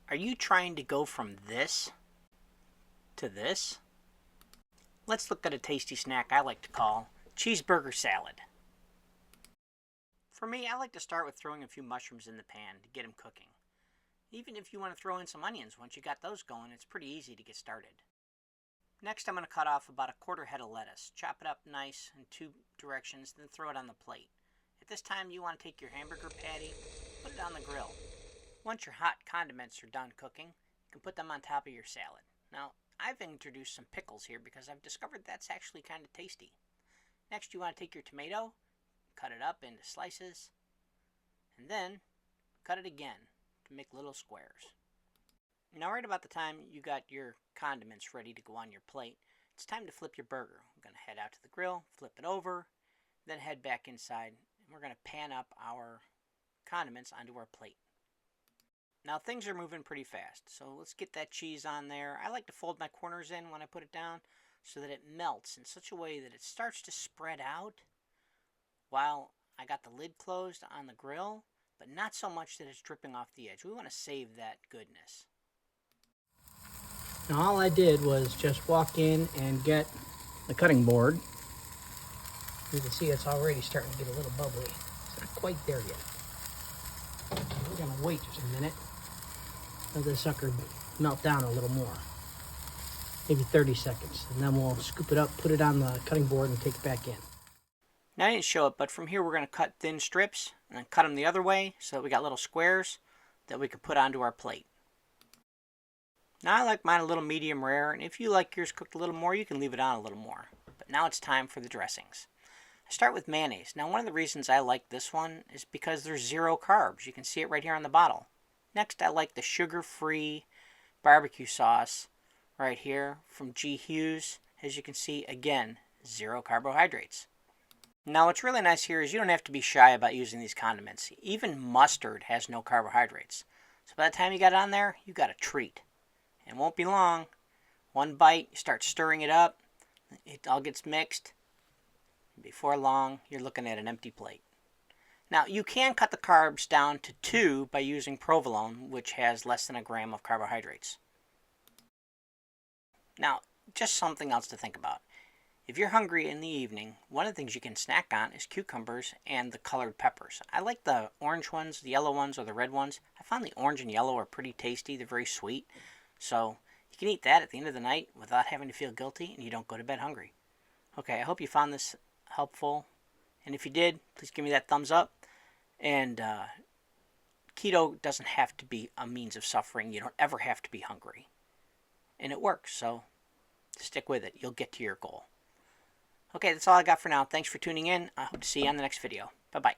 Are you trying to go from this to this? Let's look at a tasty snack I like to call cheeseburger salad. For me, I like to start with throwing a few mushrooms in the pan to get them cooking. Even if you want to throw in some onions, once you got those going, it's pretty easy to get started. Next, I'm going to cut off about a quarter head of lettuce, chop it up nice in two directions, then throw it on the plate. At this time, you want to take your hamburger patty, put it on the grill. Once your hot condiments are done cooking, you can put them on top of your salad. Now, I've introduced some pickles here because I've discovered that's actually kind of tasty. Next, you want to take your tomato, cut it up into slices, and then cut it again to make little squares. Now, right about the time you got your condiments ready to go on your plate, it's time to flip your burger. We're going to head out to the grill, flip it over, then head back inside, and we're going to pan up our condiments onto our plate. Now things are moving pretty fast, so let's get that cheese on there. I like to fold my corners in when I put it down so that it melts in such a way that it starts to spread out while I got the lid closed on the grill, but not so much that it's dripping off the edge. We want to save that goodness. Now all I did was just walk in and get the cutting board. You can see it's already starting to get a little bubbly. It's not quite there yet. We're going to wait just a minute. Let this sucker melt down a little more, maybe 30 seconds, and then we'll scoop it up, put it on the cutting board, and take it back in. Now I didn't show it, but from here we're going to cut thin strips and then cut them the other way so that we got little squares that we can put onto our plate. Now I like mine a little medium rare, and if you like yours cooked a little more, you can leave it on a little more. But now it's time for the dressings. I start with mayonnaise. Now one of the reasons I like this one is because there's 0 carbs. You can see it right here on the bottle. Next, I like the sugar-free barbecue sauce right here from G. Hughes. As you can see, again, 0 carbohydrates. Now, what's really nice here is you don't have to be shy about using these condiments. Even mustard has no carbohydrates. So by the time you got it on there, you got a treat. And it won't be long. One bite, you start stirring it up. It all gets mixed. Before long, you're looking at an empty plate. Now, you can cut the carbs down to 2 by using provolone, which has less than a gram of carbohydrates. Now, just something else to think about. If you're hungry in the evening, one of the things you can snack on is cucumbers and the colored peppers. I like the orange ones, the yellow ones, or the red ones. I found the orange and yellow are pretty tasty. They're very sweet. So you can eat that at the end of the night without having to feel guilty, and you don't go to bed hungry. Okay, I hope you found this helpful. And if you did, please give me that thumbs up. And keto doesn't have to be a means of suffering. You don't ever have to be hungry. And it works, so stick with it. You'll get to your goal. Okay, that's all I got for now. Thanks for tuning in. I hope to see you on the next video. Bye-bye.